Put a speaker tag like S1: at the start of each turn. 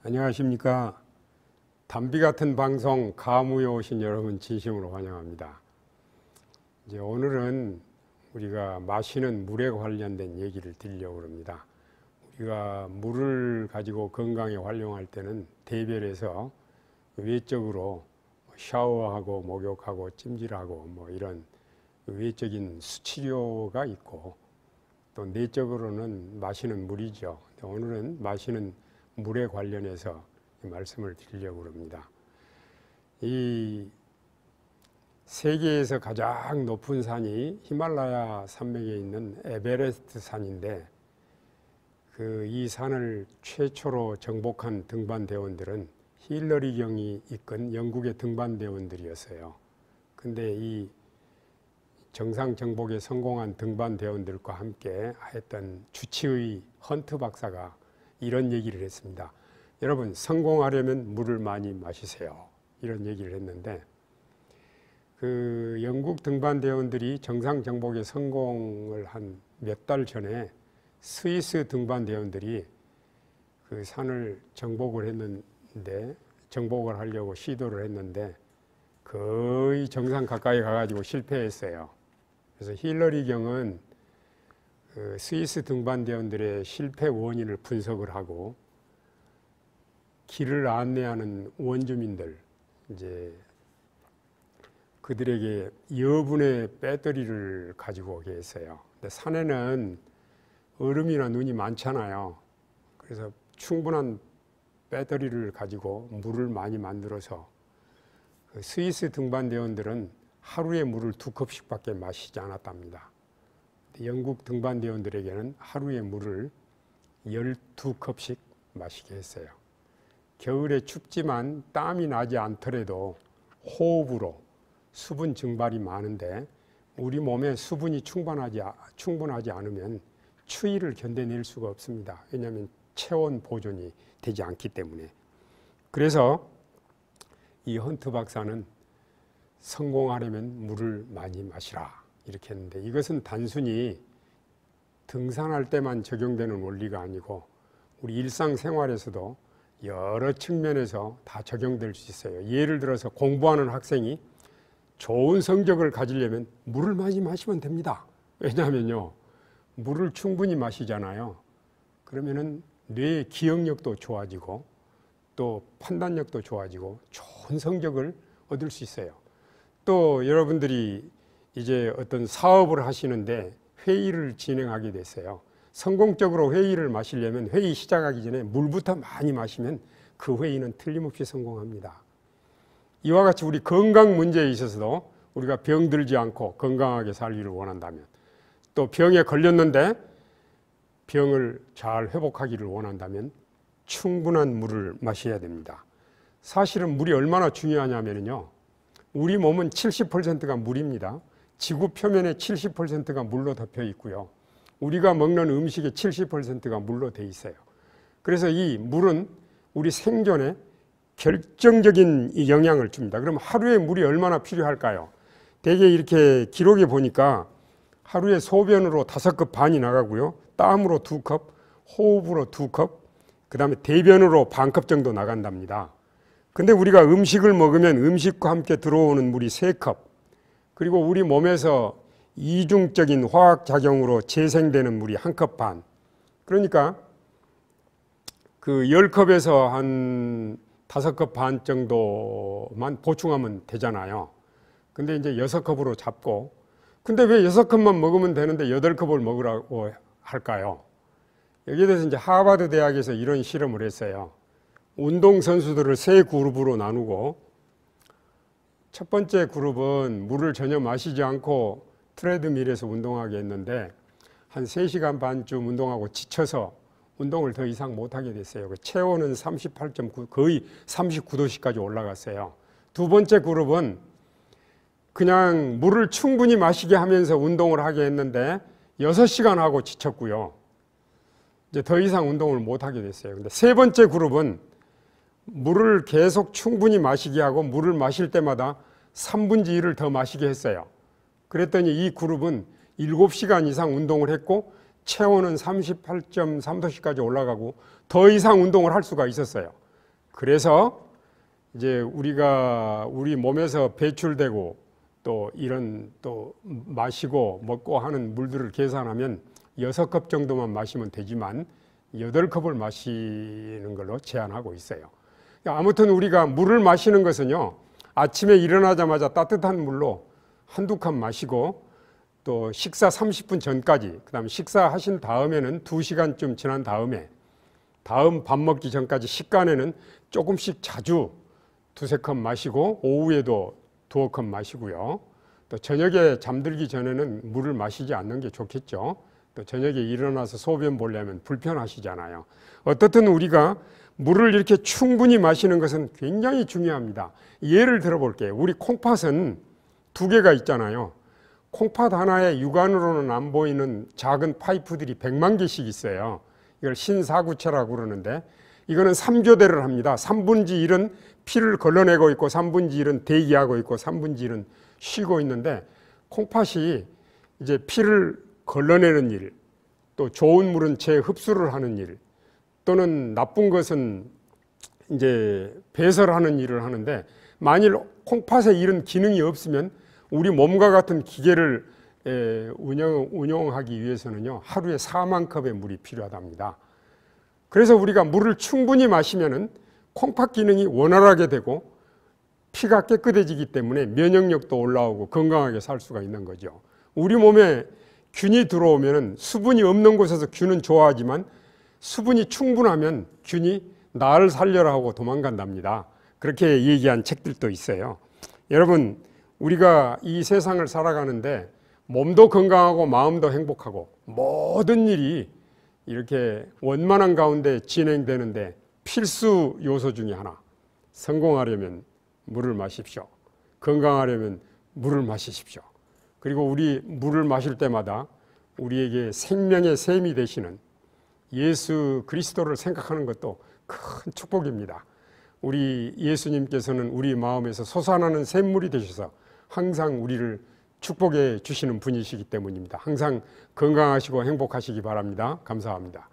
S1: 안녕하십니까. 담비 같은 방송 가무에 오신 여러분 진심으로 환영합니다. 이제 오늘은 우리가 마시는 물에 관련된 얘기를 드리려고 합니다. 우리가 물을 가지고 건강에 활용할 때는 대별해서 외적으로 샤워하고 목욕하고 찜질하고 뭐 이런 외적인 수치료가 있고 또 내적으로는 마시는 물이죠. 오늘은 마시는 물에 관련해서 말씀을 드리려고 합니다. 이 세계에서 가장 높은 산이 히말라야 산맥에 있는 에베레스트 산인데 이 산을 최초로 정복한 등반대원들은 힐러리 경이 이끈 영국의 등반대원들이었어요. 근데 이 정상 정복에 성공한 등반대원들과 함께 했던 주치의 헌트 박사가 이런 얘기를 했습니다. 여러분, 성공하려면 물을 많이 마시세요. 이런 얘기를 했는데 영국 등반대원들이 정상 정복에 성공을 한 몇 달 전에 스위스 등반대원들이 그 산을 정복을 했는데 정복을 하려고 시도를 했는데 거의 정상 가까이 가가지고 실패했어요. 그래서 힐러리 경은 스위스 등반대원들의 실패 원인을 분석을 하고 길을 안내하는 원주민들, 이제 그들에게 여분의 배터리를 가지고 오게 했어요. 근데 산에는 얼음이나 눈이 많잖아요. 그래서 충분한 배터리를 가지고 물을 많이 만들어서 스위스 등반대원들은 하루에 물을 2컵씩밖에 마시지 않았답니다. 영국 등반대원들에게는 하루에 물을 12컵씩 마시게 했어요. 겨울에 춥지만 땀이 나지 않더라도 호흡으로 수분 증발이 많은데 우리 몸에 수분이 충분하지 않으면 추위를 견뎌낼 수가 없습니다. 왜냐하면 체온 보존이 되지 않기 때문에. 그래서 이 헌트 박사는 성공하려면 물을 많이 마시라 이렇게 했는데 이것은 단순히 등산할 때만 적용되는 원리가 아니고 우리 일상생활에서도 여러 측면에서 다 적용될 수 있어요. 예를 들어서 공부하는 학생이 좋은 성적을 가지려면 물을 많이 마시면 됩니다. 왜냐하면요, 물을 충분히 마시잖아요. 그러면은 뇌의 기억력도 좋아지고 또 판단력도 좋아지고 좋은 성적을 얻을 수 있어요. 또 여러분들이 이제 어떤 사업을 하시는데 회의를 진행하게 됐어요. 성공적으로 회의를 마시려면 회의 시작하기 전에 물부터 많이 마시면 그 회의는 틀림없이 성공합니다. 이와 같이 우리 건강 문제에 있어서도 우리가 병들지 않고 건강하게 살기를 원한다면 또 병에 걸렸는데 병을 잘 회복하기를 원한다면 충분한 물을 마셔야 됩니다. 사실은 물이 얼마나 중요하냐면요, 우리 몸은 70%가 물입니다. 지구 표면의 70%가 물로 덮여 있고요. 우리가 먹는 음식의 70%가 물로 돼 있어요. 그래서 이 물은 우리 생존에 결정적인 영향을 줍니다. 그럼 하루에 물이 얼마나 필요할까요? 대개 이렇게 기록에 보니까 하루에 소변으로 5컵 반이 나가고요. 땀으로 2컵, 호흡으로 2컵, 그 다음에 대변으로 반컵 정도 나간답니다. 근데 우리가 음식을 먹으면 음식과 함께 들어오는 물이 3컵, 그리고 우리 몸에서 이중적인 화학작용으로 재생되는 물이 1컵 반. 그러니까 그 10컵에서 한 5컵 반 정도만 보충하면 되잖아요. 근데 이제 6컵으로 잡고, 근데 왜 6컵만 먹으면 되는데 8컵을 먹으라고 할까요? 여기에 대해서 이제 하버드 대학에서 이런 실험을 했어요. 운동선수들을 3그룹으로 나누고 첫 번째 그룹은 물을 전혀 마시지 않고 트레드밀에서 운동하게 했는데 한 3시간 반쯤 운동하고 지쳐서 운동을 더 이상 못하게 됐어요. 체온은 38.9, 거의 39도씨까지 올라갔어요. 두 번째 그룹은 그냥 물을 충분히 마시게 하면서 운동을 하게 했는데 6시간 하고 지쳤고요. 이제 더 이상 운동을 못하게 됐어요. 근데 세 번째 그룹은 물을 계속 충분히 마시게 하고 물을 마실 때마다 3분의 1을 더 마시게 했어요. 그랬더니 이 그룹은 7시간 이상 운동을 했고 체온은 38.3도씨까지 올라가고 더 이상 운동을 할 수가 있었어요. 그래서 이제 우리 몸에서 배출되고 또 이런 또 마시고 먹고 하는 물들을 계산하면 6컵 정도만 마시면 되지만 8컵을 마시는 걸로 제한하고 있어요. 아무튼 우리가 물을 마시는 것은요, 아침에 일어나자마자 따뜻한 물로 한두 컵 마시고 또 식사 30분 전까지, 그 다음에 식사하신 다음에는 2시간쯤 지난 다음에 다음 밥 먹기 전까지 식간에는 조금씩 자주 2-3컵 마시고 오후에도 2컵 마시고요. 또 저녁에 잠들기 전에는 물을 마시지 않는 게 좋겠죠. 또 저녁에 일어나서 소변 보려면 불편하시잖아요. 어떻든 우리가 물을 이렇게 충분히 마시는 것은 굉장히 중요합니다. 예를 들어볼게요. 우리 콩팥은 2개가 있잖아요. 콩팥 하나에 육안으로는 안 보이는 작은 파이프들이 100만 개씩 있어요. 이걸 신사구체라고 그러는데 이거는 3교대를 합니다. 3분의 1은 피를 걸러내고 있고 3분의 1은 대기하고 있고 3분의 1은 쉬고 있는데, 콩팥이 이제 피를 걸러내는 일, 또 좋은 물은 재흡수를 하는 일, 또는 나쁜 것은 이제 배설하는 일을 하는데, 만일 콩팥에 이런 기능이 없으면 우리 몸과 같은 기계를 운영하기 위해서는요, 하루에 4만 컵의 물이 필요하답니다. 그래서 우리가 물을 충분히 마시면은 콩팥 기능이 원활하게 되고 피가 깨끗해지기 때문에 면역력도 올라오고 건강하게 살 수가 있는 거죠. 우리 몸에 균이 들어오면은 수분이 없는 곳에서 균은 좋아하지만 수분이 충분하면 균이 나를 살려라 하고 도망간답니다. 그렇게 얘기한 책들도 있어요. 여러분, 우리가 이 세상을 살아가는데 몸도 건강하고 마음도 행복하고 모든 일이 이렇게 원만한 가운데 진행되는데 필수 요소 중에 하나, 성공하려면 물을 마십시오. 건강하려면 물을 마시십시오. 그리고 우리 물을 마실 때마다 우리에게 생명의 샘이 되시는 예수 그리스도를 생각하는 것도 큰 축복입니다. 우리 예수님께서는 우리 마음에서 솟아나는 샘물이 되셔서 항상 우리를 축복해 주시는 분이시기 때문입니다. 항상 건강하시고 행복하시기 바랍니다. 감사합니다.